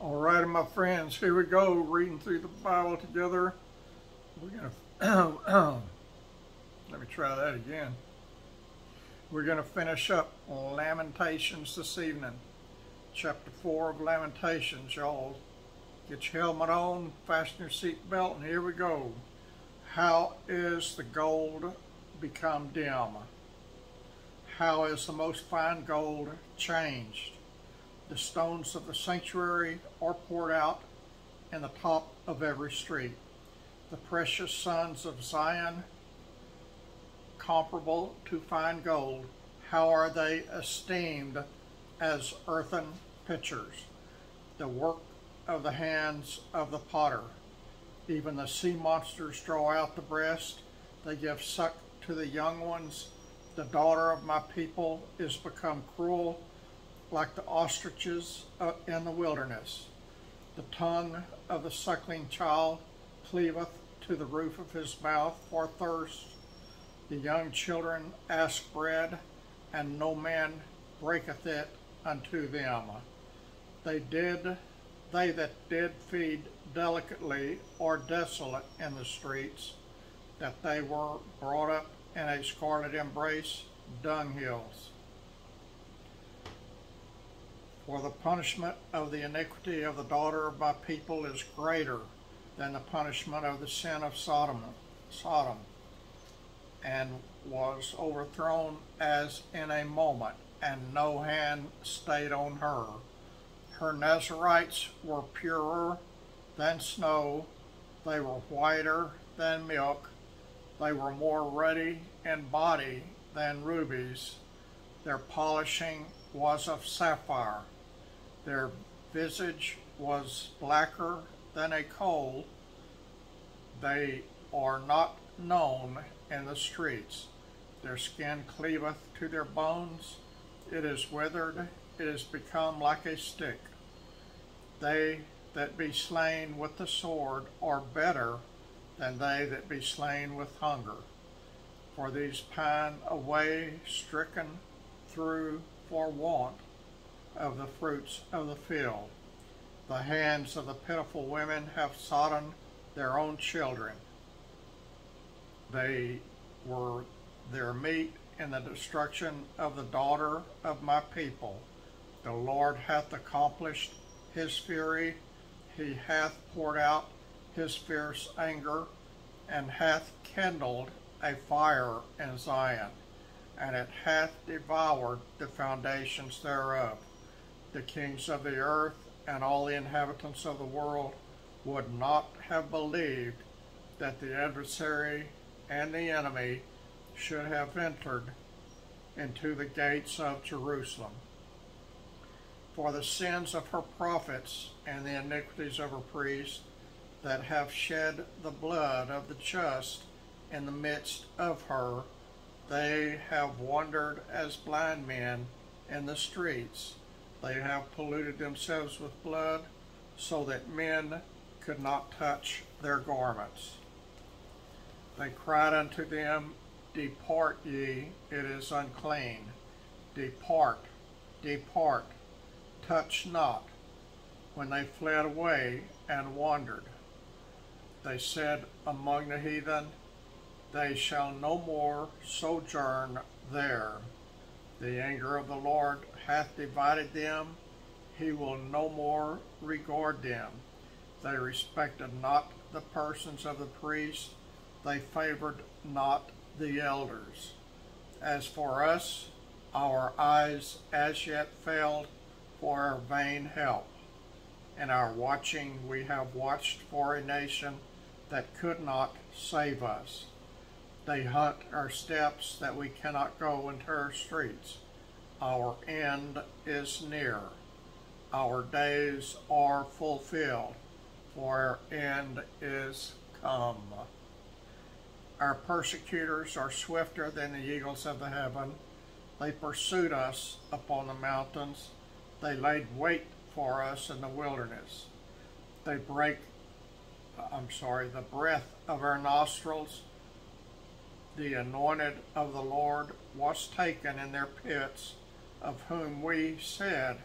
All right, my friends, here we go, reading through the Bible together. We're gonna let me try that again. We're gonna finish up Lamentations this evening, chapter 4 of Lamentations. Y'all get your helmet on, fasten your seat belt, and here we go. How is the gold become dim? How is the most fine gold changed? The stones of the sanctuary are poured out in the top of every street. The precious sons of Zion, comparable to fine gold, how are they esteemed as earthen pitchers, the work of the hands of the potter. Even the sea monsters draw out the breast, they give suck to the young ones. The daughter of my people is become cruel, like the ostriches in the wilderness. The tongue of the suckling child cleaveth to the roof of his mouth for thirst. The young children ask bread, and no man breaketh it unto them. They that did feed delicately are desolate in the streets, that they were brought up in a scarlet embrace, dunghills. For the punishment of the iniquity of the daughter of my people is greater than the punishment of the sin of Sodom, and was overthrown as in a moment, and no hand stayed on her. Her Nazarites were purer than snow, they were whiter than milk, they were more ruddy in body than rubies, their polishing was of sapphire. Their visage was blacker than a coal. They are not known in the streets. Their skin cleaveth to their bones. It is withered. It is become like a stick. They that be slain with the sword are better than they that be slain with hunger. For these pine away, stricken through for want of the fruits of the field. The hands of the pitiful women have sodden their own children. They were their meat in the destruction of the daughter of my people. The Lord hath accomplished his fury. He hath poured out his fierce anger, and hath kindled a fire in Zion, and it hath devoured the foundations thereof. The kings of the earth and all the inhabitants of the world would not have believed that the adversary and the enemy should have entered into the gates of Jerusalem. For the sins of her prophets and the iniquities of her priests that have shed the blood of the just in the midst of her, they have wandered as blind men in the streets. They have polluted themselves with blood, so that men could not touch their garments. They cried unto them, Depart ye, it is unclean. Depart, depart, touch not. When they fled away and wandered, they said among the heathen, They shall no more sojourn there. The anger of the Lord hath divided them, he will no more regard them. They respected not the persons of the priests, they favored not the elders. As for us, our eyes as yet failed for our vain help. In our watching we have watched for a nation that could not save us. They hunt our steps that we cannot go into our streets. Our end is near. Our days are fulfilled, for our end is come. Our persecutors are swifter than the eagles of the heaven. They pursued us upon the mountains. They laid wait for us in the wilderness. They break, the breath of our nostrils. The anointed of the Lord was taken in their pits, of whom we said,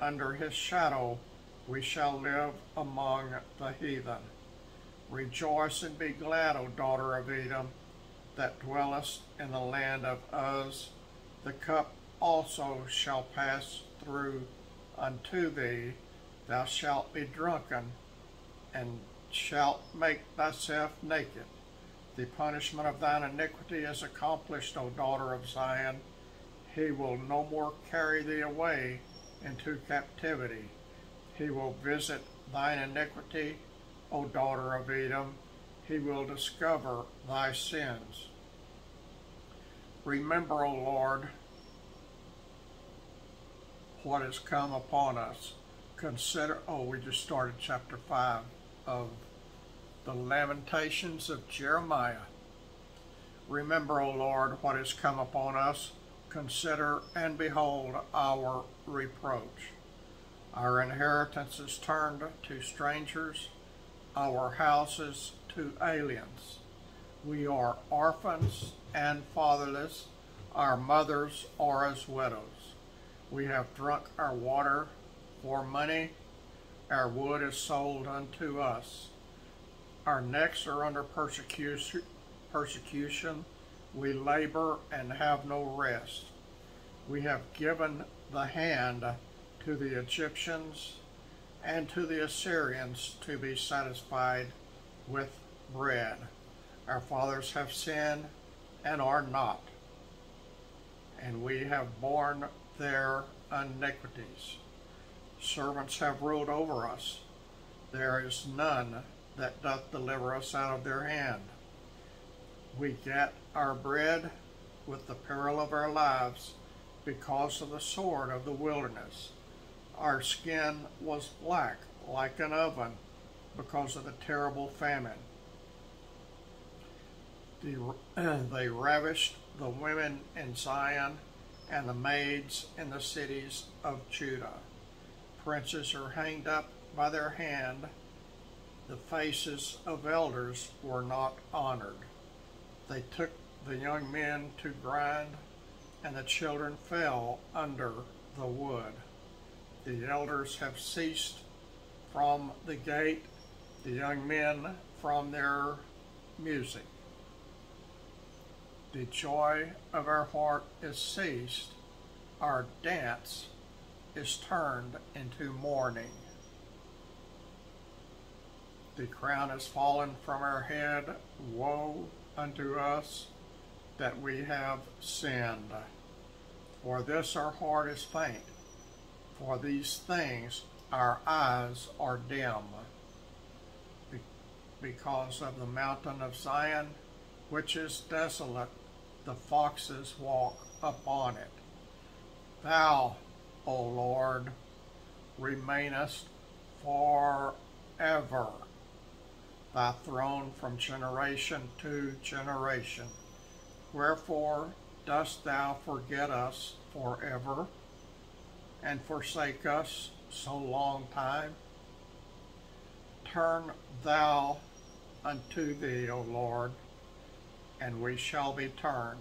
Under his shadow We shall live among the heathen. Rejoice and be glad, O daughter of Edom, that dwellest in the land of Uz. The cup also shall pass through unto thee. Thou shalt be drunken, and shalt make thyself naked. The punishment of thine iniquity is accomplished, O daughter of Zion. He will no more carry thee away into captivity. He will visit thine iniquity, O daughter of Edom. He will discover thy sins. Remember, O Lord, what has come upon us. Consider, we just started chapter 5 of the Lamentations of Jeremiah. Remember, O Lord, what has come upon us. Consider and behold our reproach. Our inheritance is turned to strangers, our houses to aliens. We are orphans and fatherless. Our mothers are as widows. We have drunk our water for money. Our wood is sold unto us. Our necks are under persecution. We labor and have no rest. We have given the hand to the Egyptians and to the Assyrians to be satisfied with bread. Our fathers have sinned and are not, and we have borne their iniquities. Servants have ruled over us. There is none that doth deliver us out of their hand. We get our bread with the peril of our lives because of the sword of the wilderness. Our skin was black like an oven because of the terrible famine. They ravished the women in Zion and the maids in the cities of Judah. Princes are hanged up by their hand. The faces of elders were not honored. They took the young men to grind, and the children fell under the wood. The elders have ceased from the gate, the young men from their music. The joy of our heart is ceased. Our dance is turned into mourning. The crown is fallen from our head. Woe unto us that we have sinned. For this our heart is faint. For these things our eyes are dim. Because of the mountain of Zion, which is desolate, the foxes walk upon it. Thou, O Lord, remainest forever, thy throne from generation to generation. Wherefore dost thou forget us forever, and forsake us so long time? Turn thou unto thee, O Lord, and we shall be turned.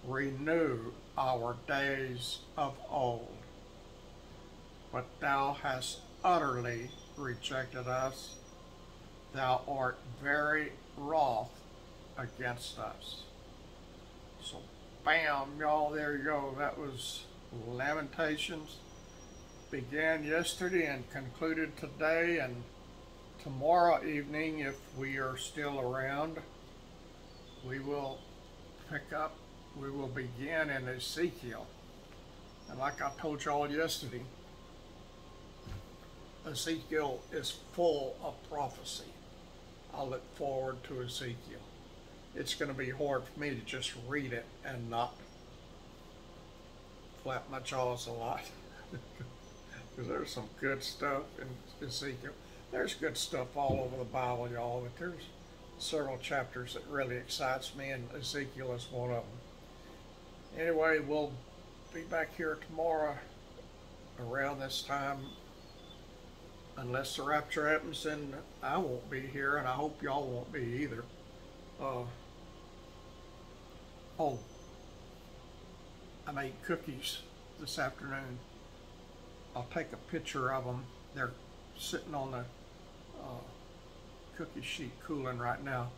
Renew our days of old. But thou hast utterly rejected us. Thou art very wroth against us. So, bam, y'all, there you go. That was Lamentations. Began yesterday and concluded today, and tomorrow evening, if we are still around, we will begin in Ezekiel. And like I told y'all yesterday, Ezekiel is full of prophecy. I look forward to Ezekiel. It's going to be hard for me to just read it and not flap my jaws a lot. Because there's some good stuff in Ezekiel. There's good stuff all over the Bible, y'all, but there's several chapters that really excites me, and Ezekiel is one of them. Anyway, we'll be back here tomorrow around this time. Unless the rapture happens, then I won't be here, and I hope y'all won't be either. I made cookies this afternoon. I'll take a picture of them They're sitting on the cookie sheet cooling right now.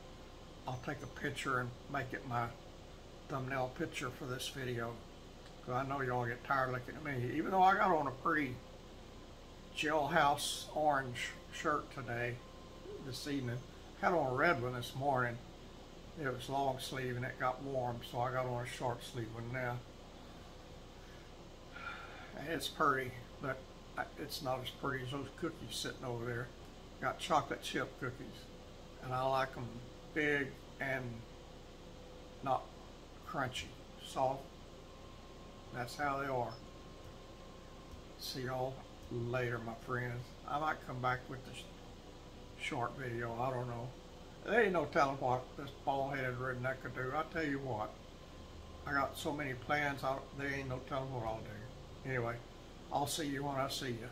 I'll take a picture and make it my thumbnail picture for this video, because I know y'all get tired looking at me. Even though I got on a pretty jailhouse orange shirt today, this evening. Had on a red one this morning. It was long sleeve and it got warm, so I got on a short sleeve one now. It's pretty, but it's not as pretty as those cookies sitting over there. Got chocolate chip cookies, and I like them big and not crunchy, soft. That's how they are. See y'all later, my friends. I might come back with this short video. I don't know. There ain't no telling what this bald-headed redneck could do. I tell you what, I got so many plans. There ain't no telling what I'll do. Anyway, I'll see you when I see you.